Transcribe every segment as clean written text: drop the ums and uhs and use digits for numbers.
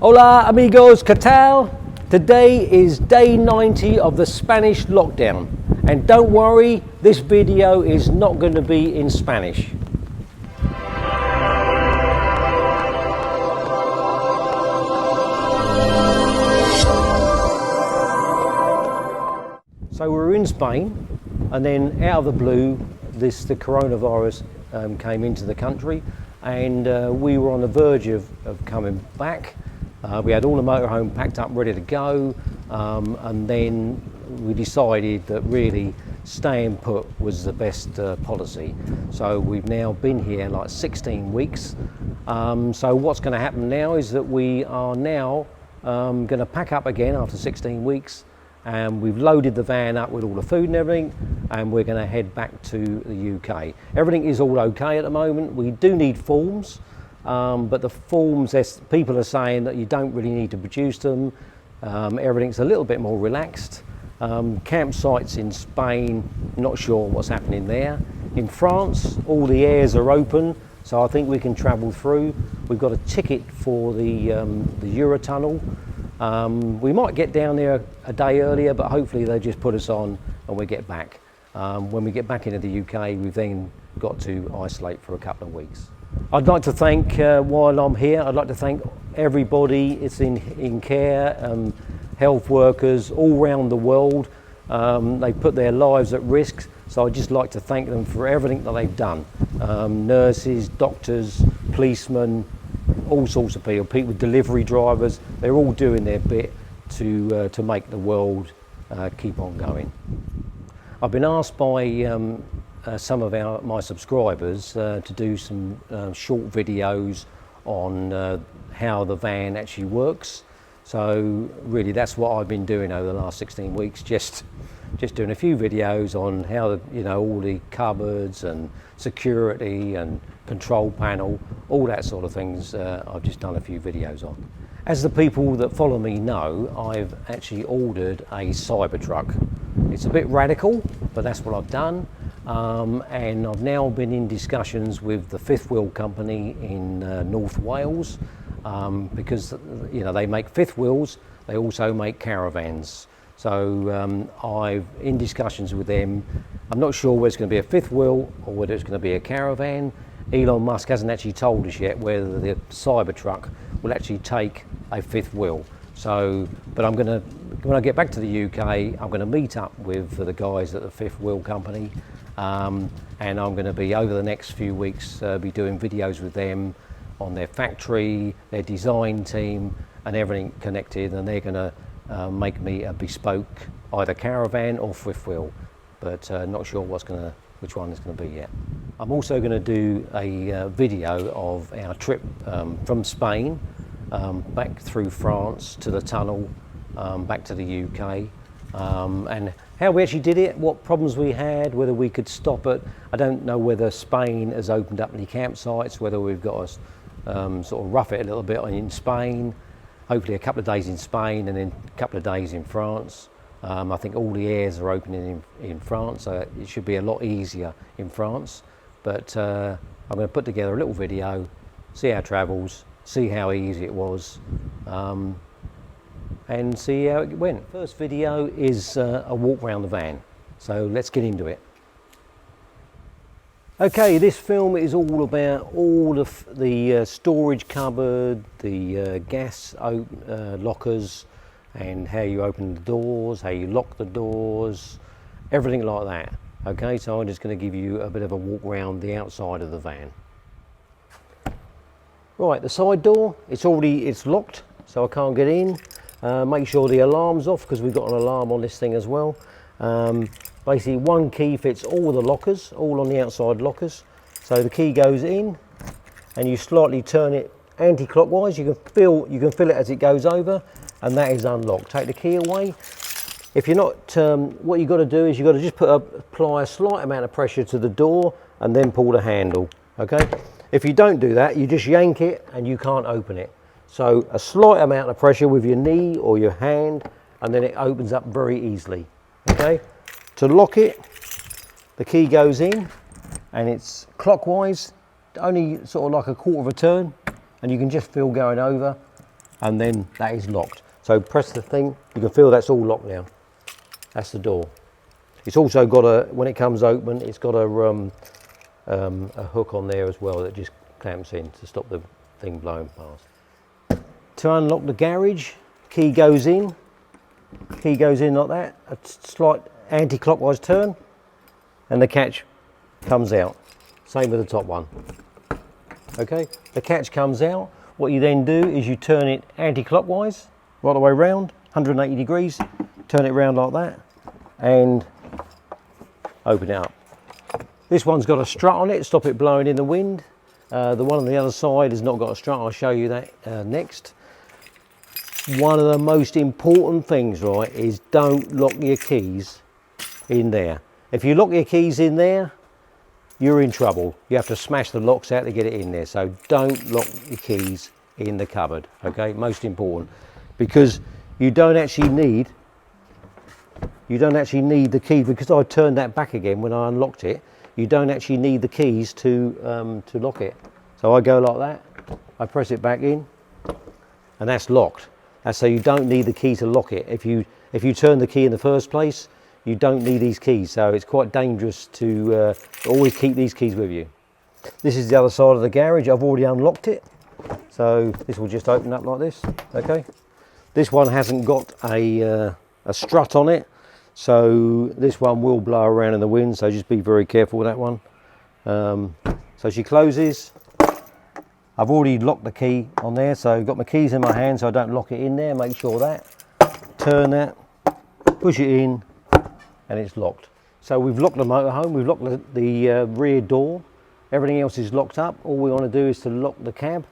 Hola amigos, ¿qué tal? Today is day 90 of the Spanish lockdown. And don't worry, this video is not going to be in Spanish. So we're in Spain, and then out of the blue, the coronavirus came into the country, and we were on the verge of coming back. We had all the motorhome packed up, ready to go, and then we decided that really staying put was the best policy. So we've now been here like 16 weeks. So what's going to happen now is that we are now going to pack up again after 16 weeks. And we've loaded the van up with all the food and everything, and we're going to head back to the UK. Everything is all okay at the moment. We do need forms, but the forms, people are saying that you don't really need to produce them. Everything's a little bit more relaxed. Campsites in Spain, not sure what's happening there. In France, all the airs are open, so I think we can travel through. We've got a ticket for the Eurotunnel. We might get down there a day earlier, but hopefully they just put us on and we get back. When we get back into the UK, we've then got to isolate for a couple of weeks. I'd like to thank, while I'm here, I'd like to thank everybody it's in care, health workers all around the world. They put their lives at risk, so I'd just like to thank them for everything that they've done. Nurses, doctors, policemen, all sorts of people, delivery drivers, they're all doing their bit to make the world keep on going. I've been asked by some of my subscribers to do some short videos on how the van actually works. So really that's what I've been doing over the last 16 weeks, just doing a few videos on how all the cupboards and security and control panel, all that sort of things. I've just done a few videos on. As the people that follow me know, I've actually ordered a Cybertruck. It's a bit radical, but that's what I've done. And I've now been in discussions with the Fifthwheel Company in North Wales, because they make fifth wheels, they also make caravans. So I'm in discussions with them. I'm not sure whether it's going to be a fifth wheel or whether it's going to be a caravan. Elon Musk hasn't actually told us yet whether the Cybertruck will actually take a fifth wheel. So, but when I get back to the UK, I'm going to meet up with the guys at the Fifthwheel Company, and I'm going to be, over the next few weeks, be doing videos with them on their factory, their design team, and everything connected, and they're going to make me a bespoke, either caravan or fifth wheel, but not sure which one it's going to be yet. I'm also going to do a video of our trip from Spain back through France to the tunnel, back to the UK, and how we actually did it, what problems we had, whether we could stop it. I don't know whether Spain has opened up any campsites, whether we've got to sort of rough it a little bit in Spain. Hopefully a couple of days in Spain and then a couple of days in France. I think all the airs are opening in France, so it should be a lot easier in France. But I'm going to put together a little video, see how it travels, see how easy it was, and see how it went. First video is a walk around the van, so let's get into it. Okay, this film is all about all of the storage cupboard, the gas lockers, and how you open the doors, how you lock the doors, everything like that. Okay, so I'm just going to give you a bit of a walk around the outside of the van. Right, the side door, it's locked, so I can't get in. Make sure the alarm's off, because we've got an alarm on this thing as well. Basically one key fits all the lockers, all on the outside lockers. So the key goes in and you slightly turn it anti-clockwise. You can feel it as it goes over, and that is unlocked. Take the key away. If you're not, what you've got to do is you've got to just apply a slight amount of pressure to the door and then pull the handle, okay? If you don't do that, you just yank it and you can't open it. So a slight amount of pressure with your knee or your hand, and then it opens up very easily, okay? To lock it, the key goes in and it's clockwise, only sort of like a quarter of a turn, and you can just feel going over, and then that is locked. So press the thing, you can feel that's all locked now. That's the door. It's also got a, when it comes open, it's got a hook on there as well that just clamps in to stop the thing blowing past. To unlock the garage, key goes in like that, a slight anti-clockwise turn, and the catch comes out. Same with the top one. Okay, the catch comes out. What you then do is you turn it anti-clockwise, right the way round, 180 degrees, turn it round like that, and open it up. This one's got a strut on it to stop it blowing in the wind. The one on the other side has not got a strut. I'll show you that next. One of the most important things, right, is don't lock your keys in there. If you lock your keys in there, you're in trouble. You have to smash the locks out to get it in there. So don't lock your keys in the cupboard, okay? Most important, because you don't actually need the key, because I turned that back again when I unlocked it. You don't actually need the keys to lock it. So I go like that, I press it back in, and that's locked. And so you don't need the key to lock it. If you turn the key in the first place, you don't need these keys. So it's quite dangerous to always keep these keys with you. This is the other side of the garage. I've already unlocked it. So this will just open up like this, okay? This one hasn't got a strut on it. So this one will blow around in the wind, so just be very careful with that one. So she closes. I've already locked the key on there, so I've got my keys in my hand so I don't lock it in there. Make sure that. Turn that, push it in, and it's locked. So we've locked the motorhome, we've locked the rear door. Everything else is locked up. All we want to do is to lock the cab.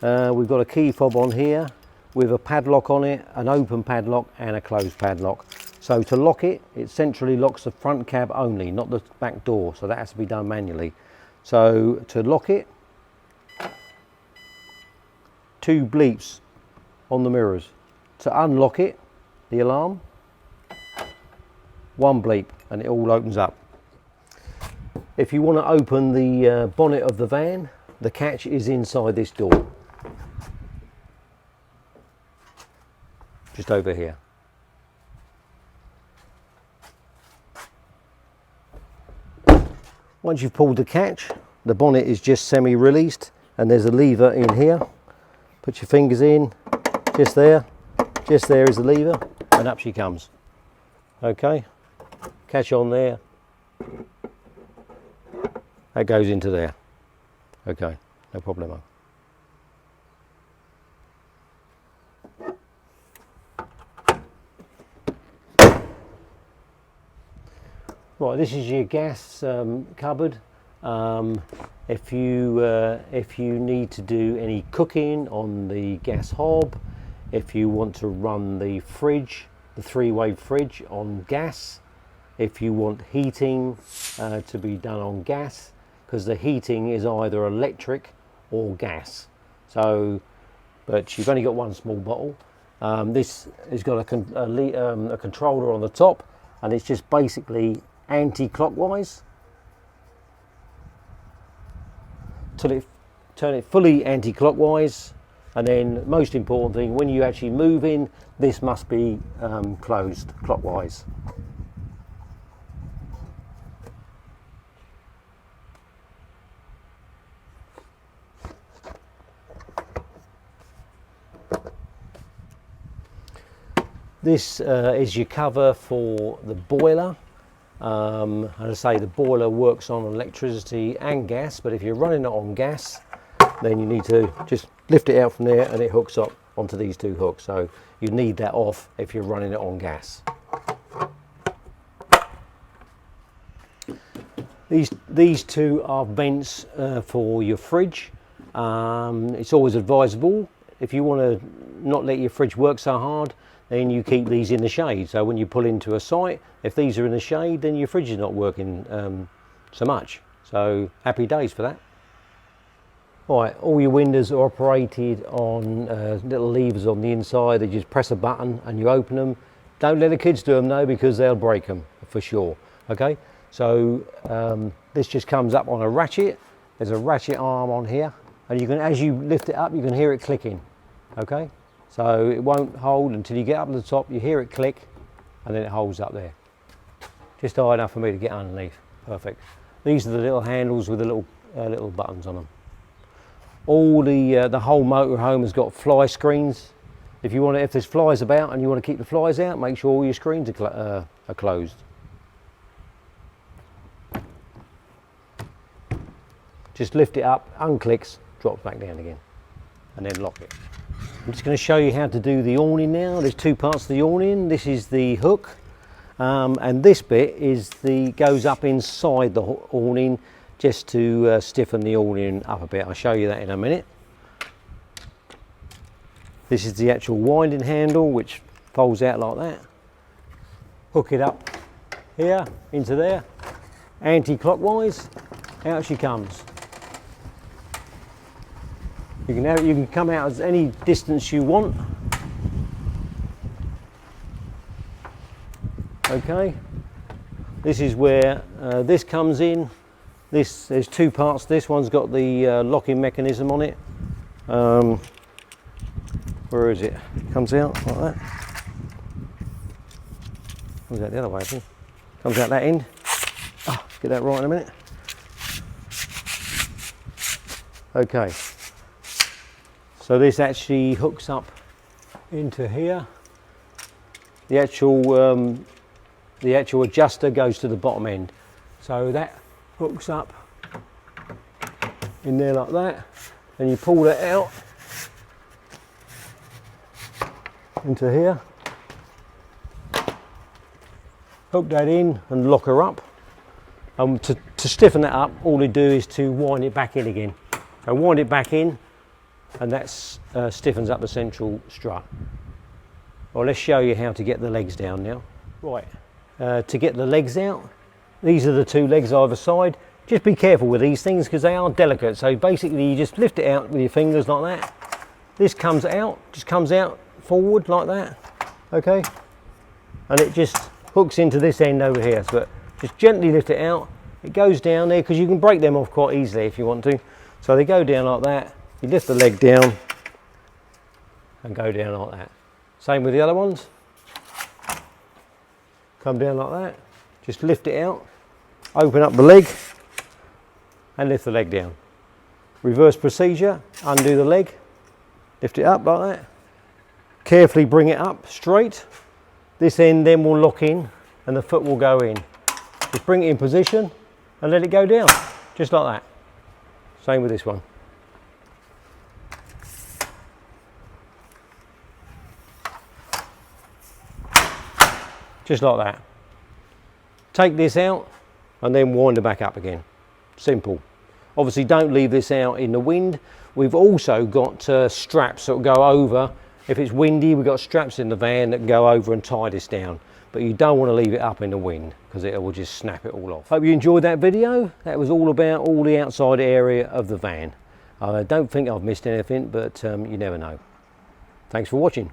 We've got a key fob on here with a padlock on it, an open padlock and a closed padlock. So to lock it, it centrally locks the front cab only, not the back door. So that has to be done manually. So to lock it, 2 bleeps on the mirrors. To unlock it, the alarm, 1 bleep, and it all opens up. If you want to open the bonnet of the van, the catch is inside this door. Just over here. Once you've pulled the catch, the bonnet is just semi-released, and there's a lever in here. Put your fingers in, just there is the lever, and up she comes. Okay, catch on there, that goes into there. Okay, no problemo. Right, this is your gas cupboard. If you need to do any cooking on the gas hob, if you want to run the fridge, the 3-way fridge on gas, if you want heating to be done on gas, because the heating is either electric or gas. So, but you've only got one small bottle. This has got a controller on the top, and it's just basically anti-clockwise. Turn it fully anti-clockwise, and then most important thing, when you actually move in, this must be closed clockwise. This is your cover for the boiler. As I say, the boiler works on electricity and gas, but if you're running it on gas, then you need to just lift it out from there and it hooks up onto these 2 hooks. So you need that off if you're running it on gas. These 2 are vents for your fridge. It's always advisable, if you want to not let your fridge work so hard, then you keep these in the shade. So when you pull into a site, if these are in the shade, then your fridge is not working so much. So happy days for that. All right, all your windows are operated on little levers on the inside. They just press a button and you open them. Don't let the kids do them though, because they'll break them for sure. Okay, so this just comes up on a ratchet. There's a ratchet arm on here, and you can, as you lift it up, you can hear it clicking. Okay, So it won't hold until you get up to the top, you hear it click, and then it holds up there. Just high enough for me to get underneath. Perfect. These are the little handles with the little buttons on them. All the whole motorhome has got fly screens. If there's flies about and you want to keep the flies out, make sure all your screens are closed. Just lift it up, unclicks, drops back down again, and then lock it. I'm just going to show you how to do the awning now. There's two parts to the awning. This is the hook, and this bit goes up inside the awning just to stiffen the awning up a bit. I'll show you that in a minute. This is the actual winding handle, which folds out like that. Hook it up here into there, anti-clockwise, out she comes. You can come out as any distance you want. Okay, this is where this comes in. There's two parts. This one's got the locking mechanism on it. Where is it? Comes out like that. Comes out the other way, I think. Comes out that end. Oh, get that right in a minute. Okay. So this actually hooks up into here. The actual adjuster goes to the bottom end. So that hooks up in there like that, and you pull that out into here, hook that in and lock her up. To stiffen that up, all you do is to wind it back in again. So wind it back in, and that stiffens up the central strut. Well, let's show you how to get the legs down now. Right, to get the legs out, these are the two legs either side. Just be careful with these things because they are delicate. So basically you just lift it out with your fingers like that. This comes out, just comes out forward like that, okay? And it just hooks into this end over here. So just gently lift it out. It goes down there because you can break them off quite easily if you want to. So they go down like that. You lift the leg down and go down like that. Same with the other ones. Come down like that. Just lift it out. Open up the leg and lift the leg down. Reverse procedure. Undo the leg. Lift it up like that. Carefully bring it up straight. This end then will lock in and the foot will go in. Just bring it in position and let it go down. Just like that. Same with this one. Just like that. Take this out and then wind it back up again. Simple. Obviously don't leave this out in the wind. We've also got straps that will go over. If it's windy, we've got straps in the van that can go over and tie this down. But you don't want to leave it up in the wind because it will just snap it all off. Hope you enjoyed that video. That was all about all the outside area of the van. I don't think I've missed anything, but you never know. Thanks for watching.